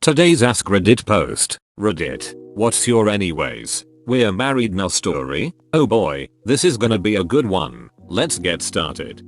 Today's AskReddit post. Reddit, what's your anyways? We're married now story? Oh boy, this is gonna be a good one. Let's get started.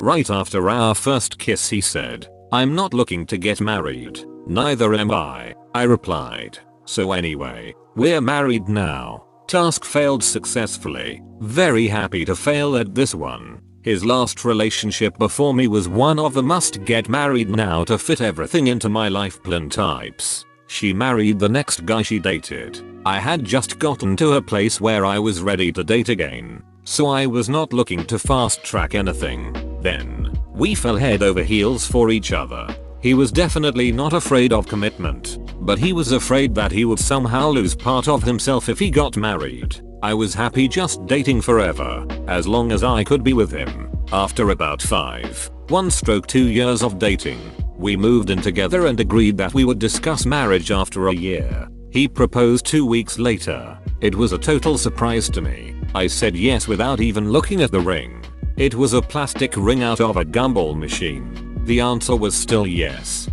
Right after our first kiss he said, "I'm not looking to get married. Neither am I replied. So anyway, we're married now. Task failed successfully. Very happy to fail at this one. His last relationship before me was one of the must get married now to fit everything into my life plan types. She married the next guy she dated. I had just gotten to a place where I was ready to date again, so I was not looking to fast track anything. Then, we fell head over heels for each other. He was definitely not afraid of commitment, but he was afraid that he would somehow lose part of himself if he got married. I was happy just dating forever, as long as I could be with him. After about 2 years of dating, we moved in together and agreed that we would discuss marriage after a year. He proposed 2 weeks later. It was a total surprise to me. I said yes without even looking at the ring. It was a plastic ring out of a gumball machine. The answer was still yes.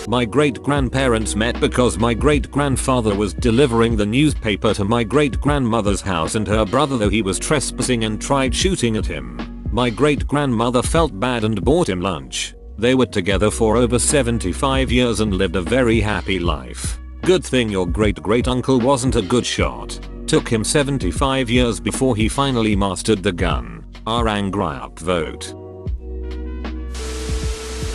My great-grandparents met because my great-grandfather was delivering the newspaper to my great-grandmother's house and her brother, though he was trespassing and tried shooting at him. My great-grandmother felt bad and bought him lunch. They were together for over 75 years and lived a very happy life. Good thing your great-great-uncle wasn't a good shot. Took him 75 years before he finally mastered the gun. Our angry upvote.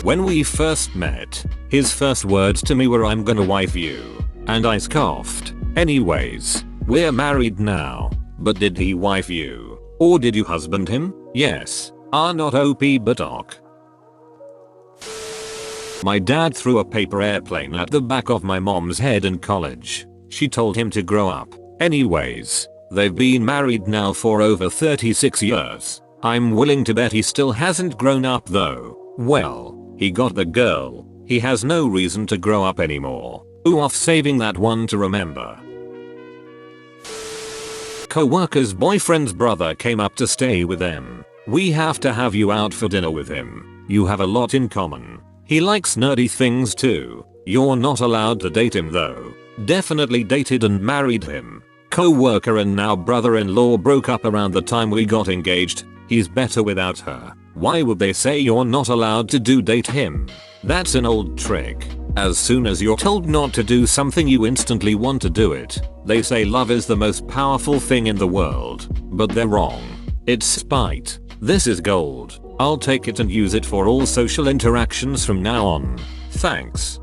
When we first met, his first words to me were, "I'm gonna wife you." And I scoffed. Anyways, we're married now. But did he wife you? Or did you husband him? Yes. Not OP but ok. My dad threw a paper airplane at the back of my mom's head in college. She told him to grow up. Anyways, they've been married now for over 36 years. I'm willing to bet he still hasn't grown up though. Well, he got the girl. He has no reason to grow up anymore. Ooh, off saving that one to remember. Co-worker's boyfriend's brother came up to stay with them. "We have to have you out for dinner with him. You have a lot in common. He likes nerdy things too. You're not allowed to date him though." Definitely dated and married him. Co-worker and now brother-in-law broke up around the time we got engaged. He's better without her. Why would they say you're not allowed to date him? That's an old trick. As soon as you're told not to do something, you instantly want to do it. They say love is the most powerful thing in the world, but they're wrong. It's spite. This is gold. I'll take it and use it for all social interactions from now on. Thanks.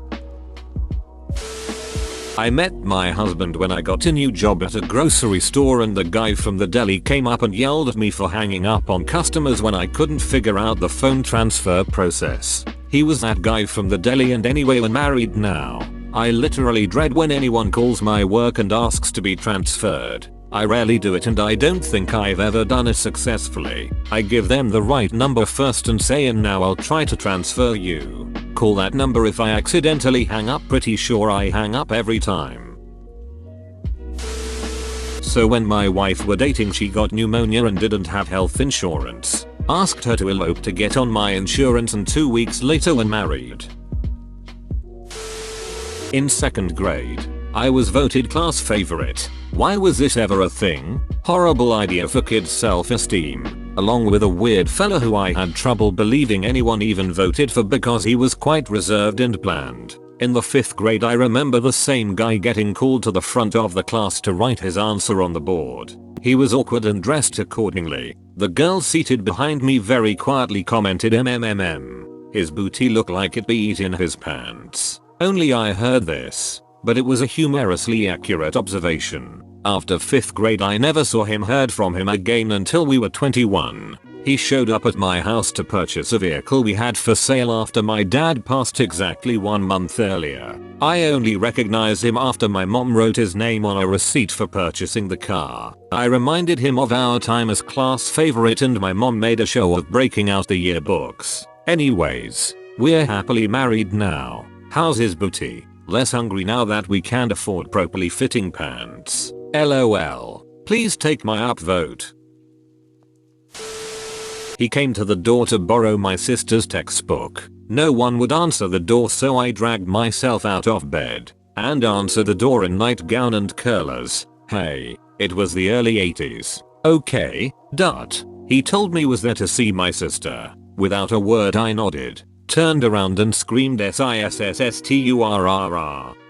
I met my husband when I got a new job at a grocery store, and the guy from the deli came up and yelled at me for hanging up on customers when I couldn't figure out the phone transfer process. He was that guy from the deli, and anyway we're married now. I literally dread when anyone calls my work and asks to be transferred. I rarely do it and I don't think I've ever done it successfully. I give them the right number first and say, "And now I'll try to transfer you. Call that number." If I accidentally hang up, pretty sure I hang up every time. So when my wife were dating, she got pneumonia and didn't have health insurance. Asked her to elope to get on my insurance, and 2 weeks later were married. In 2nd grade, I was voted class favorite. Why was this ever a thing? Horrible idea for kids' self-esteem. Along with a weird fella who I had trouble believing anyone even voted for because he was quite reserved and bland. In the 5th grade, I remember the same guy getting called to the front of the class to write his answer on the board. He was awkward and dressed accordingly. The girl seated behind me very quietly commented, "MMMM. His booty looked like it beat in his pants." Only I heard this, but it was a humorously accurate observation. After 5th grade, I never saw him, heard from him again until we were 21. He showed up at my house to purchase a vehicle we had for sale after my dad passed exactly 1 month earlier. I only recognized him after my mom wrote his name on a receipt for purchasing the car. I reminded him of our time as class favorite and my mom made a show of breaking out the yearbooks. Anyways, we're happily married now. How's his booty? Less hungry now that we can't afford properly fitting pants. LOL. Please take my upvote. He came to the door to borrow my sister's textbook. No one would answer the door, so I dragged myself out of bed and answered the door in nightgown and curlers. Hey, it was the early 80s. Okay, dot. He told me was there to see my sister. Without a word I nodded, turned around and screamed SISSSTURRR.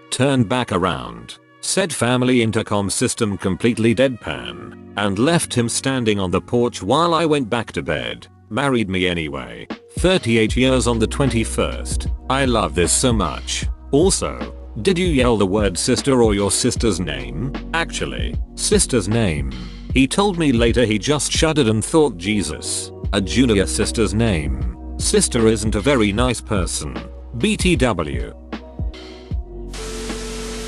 Turned back around, said family intercom system completely deadpan, and left him standing on the porch while I went back to bed. Married me anyway. 38 years on the 21st. I love this so much. Also, did you yell the word sister or your sister's name? Actually, sister's name. He told me later he just shuddered and thought, Jesus, a junior sister's name. Sister isn't a very nice person. BTW.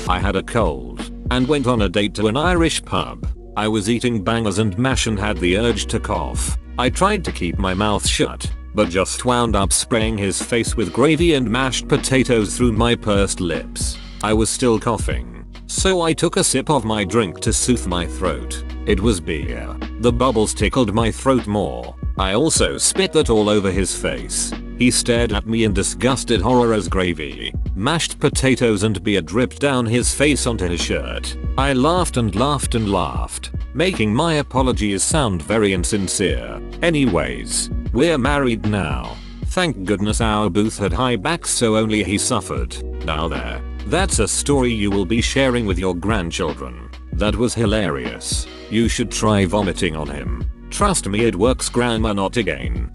I had a cold and went on a date to an Irish pub. I was eating bangers and mash and had the urge to cough. I tried to keep my mouth shut, but just wound up spraying his face with gravy and mashed potatoes through my pursed lips. I was still coughing, so I took a sip of my drink to soothe my throat. It was beer. The bubbles tickled my throat more. I also spit that all over his face. He stared at me in disgusted horror as gravy, mashed potatoes and beer dripped down his face onto his shirt. I laughed and laughed and laughed, making my apologies sound very insincere. Anyways, we're married now. Thank goodness our booth had high backs so only he suffered. Now that's a story you will be sharing with your grandchildren. That was hilarious. You should try vomiting on him. Trust me, it works. Grandma, not again.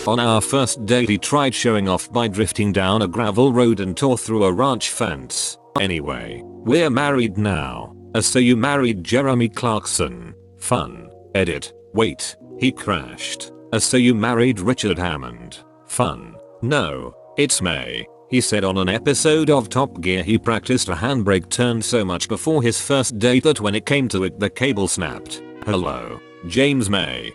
On our first date he tried showing off by drifting down a gravel road and tore through a ranch fence. Anyway, we're married now. So you married Jeremy Clarkson. Fun. Edit. Wait, he crashed. So you married Richard Hammond. Fun. No, it's May. He said on an episode of Top Gear he practiced a handbrake turn so much before his first date that when it came to it the cable snapped. Hello, James May.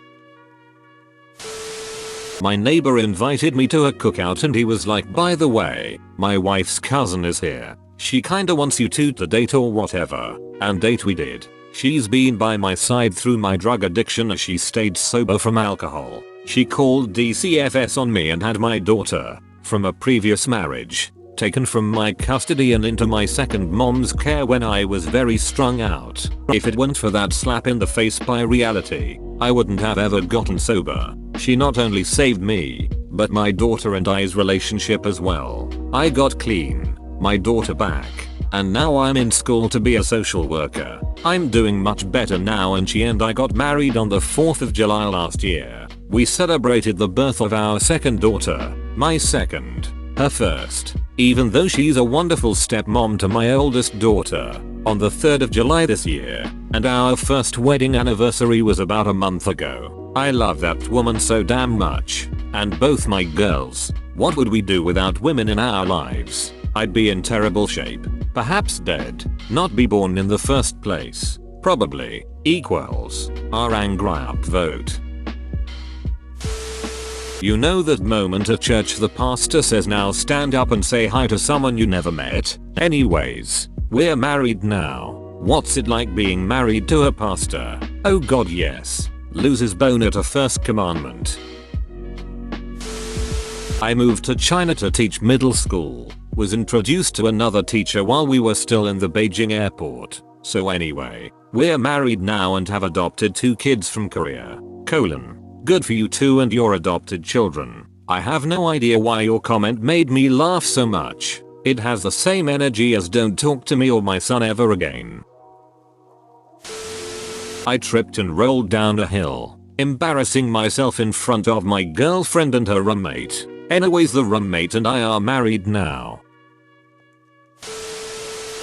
My neighbor invited me to a cookout and he was like, by the way, my wife's cousin is here. She kinda wants you two to date or whatever. And date we did. She's been by my side through my drug addiction as she stayed sober from alcohol. She called DCFS on me and had my daughter, from a previous marriage, taken from my custody and into my second mom's care when I was very strung out. If it weren't for that slap in the face by reality, I wouldn't have ever gotten sober. She not only saved me, but my daughter and I's relationship as well. I got clean, my daughter back, and now I'm in school to be a social worker. I'm doing much better now and she and I got married on the 4th of July last year. We celebrated the birth of our second daughter, my second, her first, even though she's a wonderful stepmom to my oldest daughter, on the 3rd of July this year, and our first wedding anniversary was about a month ago. I love that woman so damn much, and both my girls. What would we do without women in our lives? I'd be in terrible shape, perhaps dead, not be born in the first place, probably, equals, our angry upvote. You know that moment at church the pastor says now stand up and say hi to someone you never met? Anyways, we're married now. What's it like being married to a pastor? Oh god yes. Loses bone at a first commandment. I moved to China to teach middle school. Was introduced to another teacher while we were still in the Beijing airport. So anyway, we're married now and have adopted 2 kids from Korea. Good for you two and your adopted children. I have no idea why your comment made me laugh so much. It has the same energy as don't talk to me or my son ever again. I tripped and rolled down a hill, embarrassing myself in front of my girlfriend and her roommate. Anyways, the roommate and I are married now.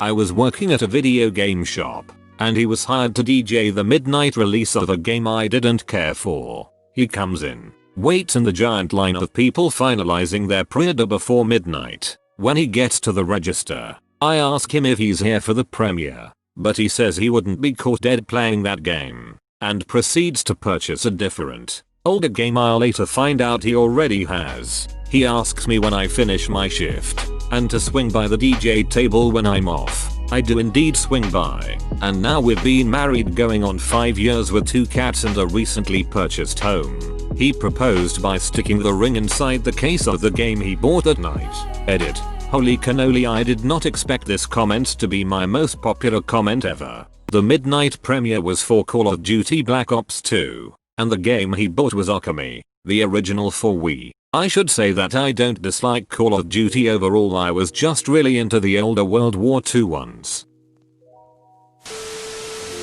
I was working at a video game shop, and he was hired to DJ the midnight release of a game I didn't care for. He comes in, waits in the giant line of people finalizing their pre-order before midnight. When he gets to the register, I ask him if he's here for the premiere, but he says he wouldn't be caught dead playing that game, and proceeds to purchase a different, older game I'll later find out he already has. He asks me when I finish my shift, and to swing by the DJ table when I'm off. I do indeed swing by, and now we've been married going on 5 years with 2 cats and a recently purchased home. He proposed by sticking the ring inside the case of the game he bought that night. Edit. Holy cannoli, I did not expect this comment to be my most popular comment ever. The midnight premiere was for Call of Duty Black Ops 2, and the game he bought was Okami, the original for Wii. I should say that I don't dislike Call of Duty overall, I was just really into the older World War II ones.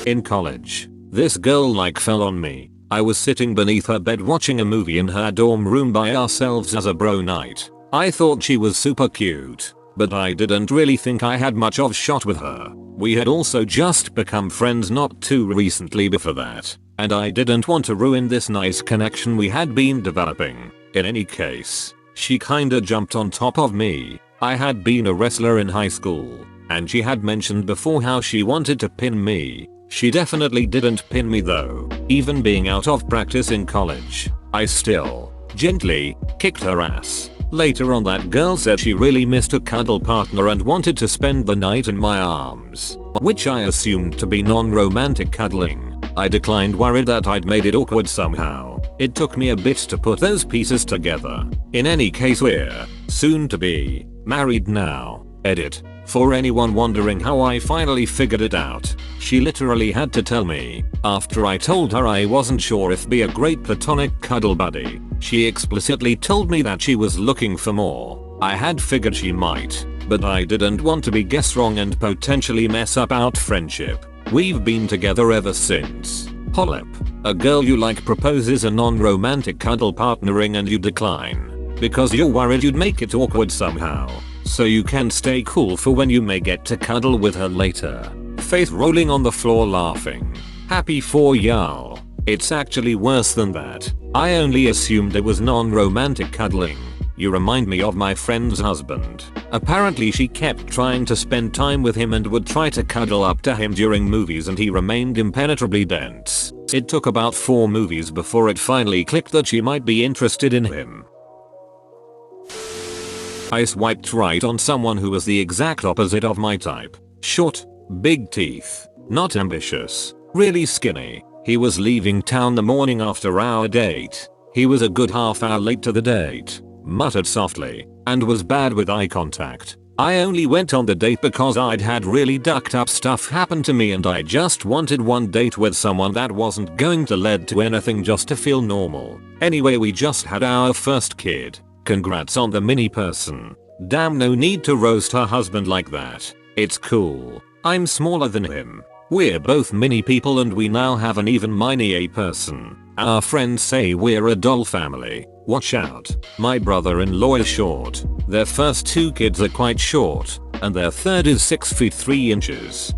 In college, this girl fell on me. I was sitting beneath her bed watching a movie in her dorm room by ourselves as a bro night. I thought she was super cute, but I didn't really think I had much of a shot with her. We had also just become friends not too recently before that, and I didn't want to ruin this nice connection we had been developing. In any case, she kinda jumped on top of me. I had been a wrestler in high school, and she had mentioned before how she wanted to pin me. She definitely didn't pin me though. Even being out of practice in college, I still gently kicked her ass. Later on, that girl said she really missed a cuddle partner and wanted to spend the night in my arms, which I assumed to be non-romantic cuddling. I declined, worried that I'd made it awkward somehow. It took me a bit to put those pieces together. In any case, we're soon to be married now. Edit. For anyone wondering how I finally figured it out, she literally had to tell me. After I told her I wasn't sure if be a great platonic cuddle buddy, she explicitly told me that she was looking for more. I had figured she might, but I didn't want to be guess wrong and potentially mess up our friendship. We've been together ever since. Hollip. A girl you like proposes a non-romantic cuddle partnering and you decline because you're worried you'd make it awkward somehow, so you can stay cool for when you may get to cuddle with her later. Faith rolling on the floor laughing. Happy for y'all. It's actually worse than that. I only assumed it was non-romantic cuddling. You remind me of my friend's husband. Apparently she kept trying to spend time with him and would try to cuddle up to him during movies, and he remained impenetrably dense. It took about 4 movies before it finally clicked that she might be interested in him. I swiped right on someone who was the exact opposite of my type. Short, big teeth, not ambitious, really skinny. He was leaving town the morning after our date. He was a good half hour late to the date, muttered softly, and was bad with eye contact. I only went on the date because I'd had really ducked up stuff happen to me and I just wanted one date with someone that wasn't going to lead to anything, just to feel normal. Anyway, we just had our first kid. Congrats on the mini person. Damn, no need to roast her husband like that. It's cool. I'm smaller than him. We're both mini people and we now have an even mini person. Our friends say we're a doll family. Watch out. My brother-in-law is short. Their first 2 kids are quite short, and their third is 6 feet 3 inches.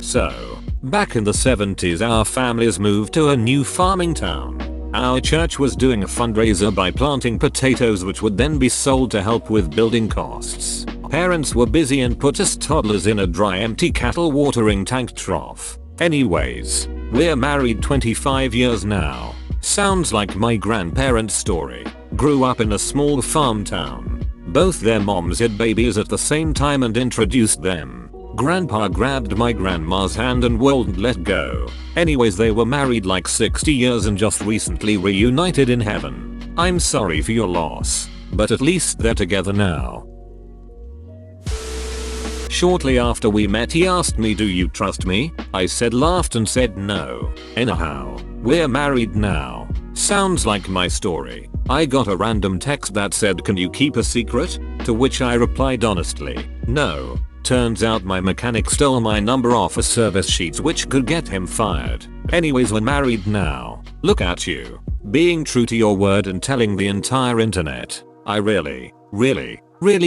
So, back in the 70s our families moved to a new farming town. Our church was doing a fundraiser by planting potatoes which would then be sold to help with building costs. Parents were busy and put us toddlers in a dry, empty cattle watering tank trough. Anyways, we're married 25 years now. Sounds like my grandparents' story. Grew up in a small farm town. Both their moms had babies at the same time and introduced them. Grandpa grabbed my grandma's hand and wouldn't let go. Anyways, they were married like 60 years and just recently reunited in heaven. I'm sorry for your loss, but at least they're together now. Shortly after we met he asked me, do you trust me? I said, laughed and said no. Anyhow, we're married now. Sounds like my story. I got a random text that said, can you keep a secret? To which I replied honestly, no. Turns out my mechanic stole my number off a service sheet which could get him fired. Anyways, we're married now. Look at you. Being true to your word and telling the entire internet. I really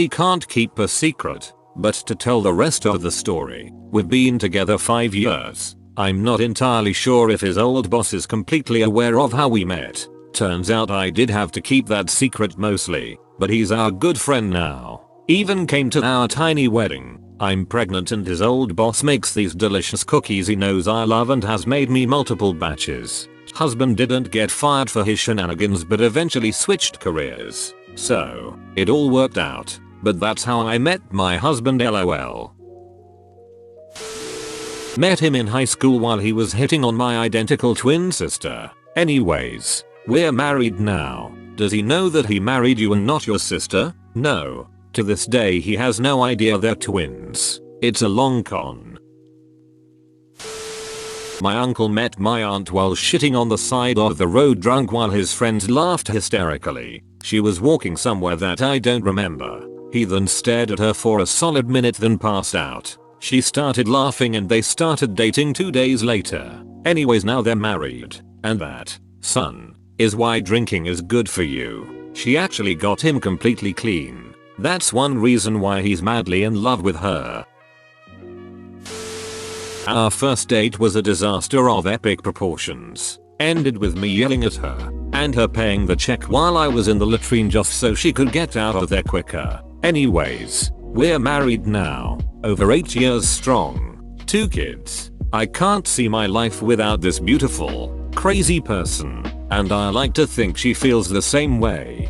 can't keep a secret. But to tell the rest of the story, we've been together 5 years. I'm not entirely sure if his old boss is completely aware of how we met. Turns out I did have to keep that secret mostly, but he's our good friend now. Even came to our tiny wedding. I'm pregnant and his old boss makes these delicious cookies he knows I love and has made me multiple batches. Husband didn't get fired for his shenanigans but eventually switched careers. So, it all worked out. But that's how I met my husband, lol. Met him in high school while he was hitting on my identical twin sister. Anyways, we're married now. Does he know that he married you and not your sister? No. To this day he has no idea they're twins. It's a long con. My uncle met my aunt while shitting on the side of the road drunk while his friends laughed hysterically. She was walking somewhere that I don't remember. He then stared at her for a solid minute then passed out. She started laughing and they started dating 2 days later. Anyways, now they're married. And that, son, is why drinking is good for you. She actually got him completely clean. That's one reason why he's madly in love with her. Our first date was a disaster of epic proportions. Ended with me yelling at her, and her paying the check while I was in the latrine just so she could get out of there quicker. Anyways, we're married now, over 8 years strong. 2 kids. I can't see my life without this beautiful, crazy person, and I like to think she feels the same way.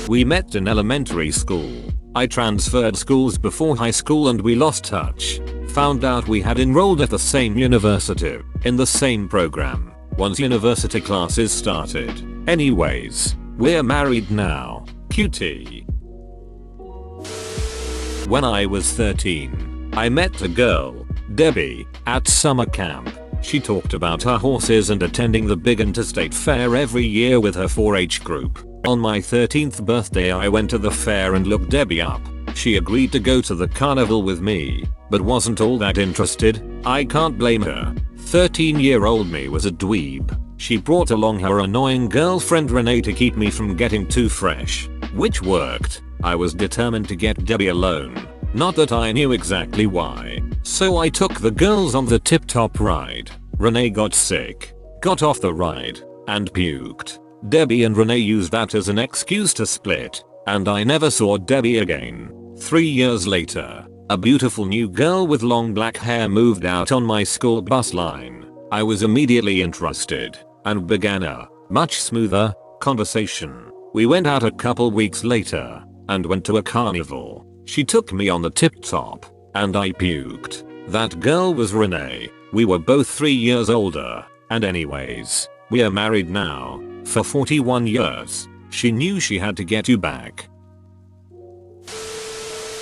We met in elementary school. I transferred schools before high school and we lost touch. Found out we had enrolled at the same university, in the same program, once university classes started. Anyways, we're married now. Cutie. When I was 13, I met a girl, Debbie, at summer camp. She talked about her horses and attending the big interstate fair every year with her 4-H group. On my 13th birthday I went to the fair and looked Debbie up. She agreed to go to the carnival with me, but wasn't all that interested. I can't blame her. 13-year-old me was a dweeb. She brought along her annoying girlfriend Renee to keep me from getting too fresh, which worked. I was determined to get Debbie alone. Not that I knew exactly why. So I took the girls on the tip-top ride. Renee got sick, got off the ride, and puked. Debbie and Renee used that as an excuse to split, and I never saw Debbie again. 3 years later, a beautiful new girl with long black hair moved out on my school bus line. I was immediately interested, and began a much smoother conversation. We went out a couple weeks later, and went to a carnival. She took me on the tip-top, and I puked. That girl was Renee. We were both 3 years older, and anyways, we are married now, for 41 years. She knew she had to get you back.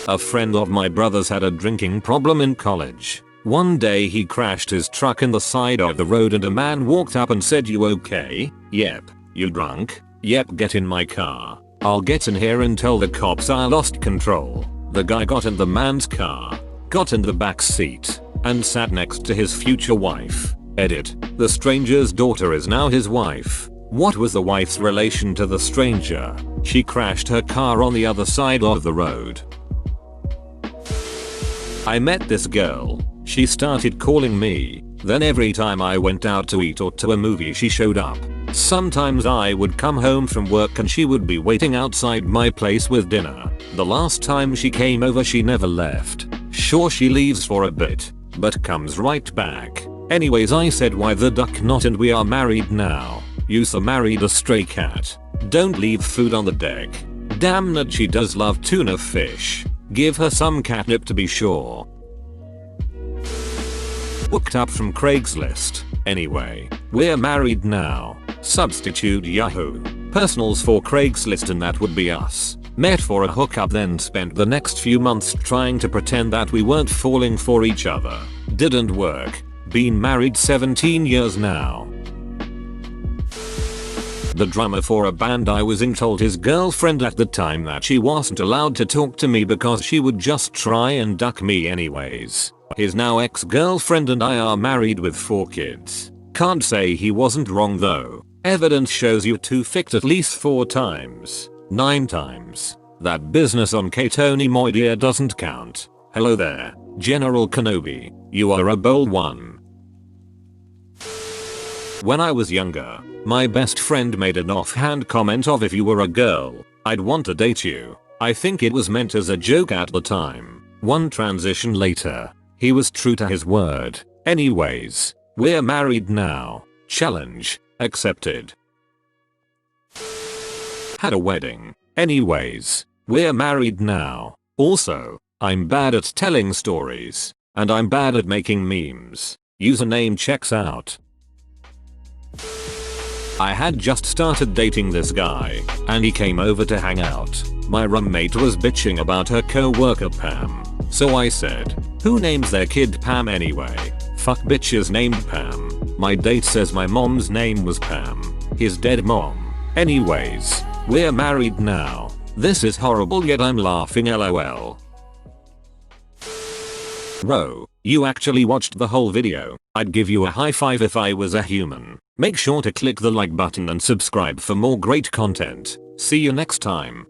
A friend of my brother's had a drinking problem in college. One day he crashed his truck in the side of the road and a man walked up and said, "You okay?" "Yep." "You drunk?" "Yep." "Get in my car. I'll get in here and tell the cops I lost control." The guy got in the man's car, got in the back seat, and sat next to his future wife. Edit. The stranger's daughter is now his wife. What was the wife's relation to the stranger? She crashed her car on the other side of the road. I met this girl. She started calling me. Then every time I went out to eat or to a movie she showed up. Sometimes I would come home from work and she would be waiting outside my place with dinner. The last time she came over she never left. Sure, she leaves for a bit, but comes right back. Anyways, I said, "Why the duck not?" and we are married now. Yusa married a stray cat. Don't leave food on the deck. Damn it, she does love tuna fish. Give her some catnip to be sure. Hooked up from Craigslist. Anyway, we're married now. Substitute Yahoo Personals for Craigslist and that would be us. Met for a hookup, then spent the next few months trying to pretend that we weren't falling for each other. Didn't work. Been married 17 years now. The drummer for a band I was in told his girlfriend at the time that she wasn't allowed to talk to me because she would just try and duck me anyways. His now ex-girlfriend and I are married with 4 kids. Can't say he wasn't wrong though. Evidence shows you two ficked at least 4 times. 9 times. That business on Katoni Moidia doesn't count. Hello there, General Kenobi. You are a bold one. When I was younger, my best friend made an offhand comment of, "If you were a girl, I'd want to date you." I think it was meant as a joke at the time. One transition later, he was true to his word. Anyways, we're married now. Challenge accepted. Had a wedding. Anyways, we're married now. Also, I'm bad at telling stories, and I'm bad at making memes. Username checks out. I had just started dating this guy, and he came over to hang out. My roommate was bitching about her co-worker Pam. So I said, who names their kid Pam anyway? Fuck bitches named Pam. My date says my mom's name was Pam. His dead mom. Anyways, we're married now. This is horrible yet I'm laughing lol. Bro, you actually watched the whole video. I'd give you a high five if I was a human. Make sure to click the like button and subscribe for more great content. See you next time.